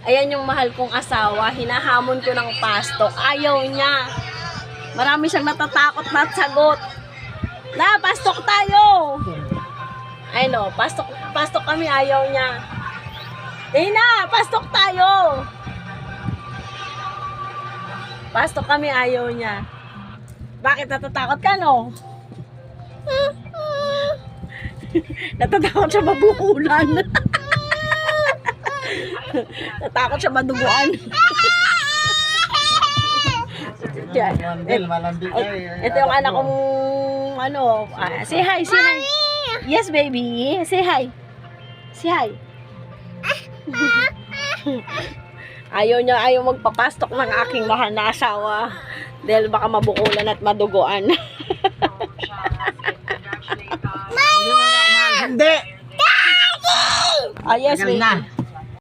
Ayan yung mahal kong asawa. Hinahamon ko ng pastok. Ayaw niya. Marami siyang natatakot na sagot. Na, pastok tayo! Ay no, pastok kami. Ayaw niya. Na, pastok tayo! Pastok kami. Ayaw niya. Bakit natatakot ka, no? Natatakot siya mabukulan. Natakot siya maduguan. Ito yung anak kong ano. Say hi, say hi. Yes, baby. Say hi. Say hi. Ayaw magpapastok ng aking mahal na asawa. Dahil baka mabukulan at maduguan. Hindi! Yes, baby.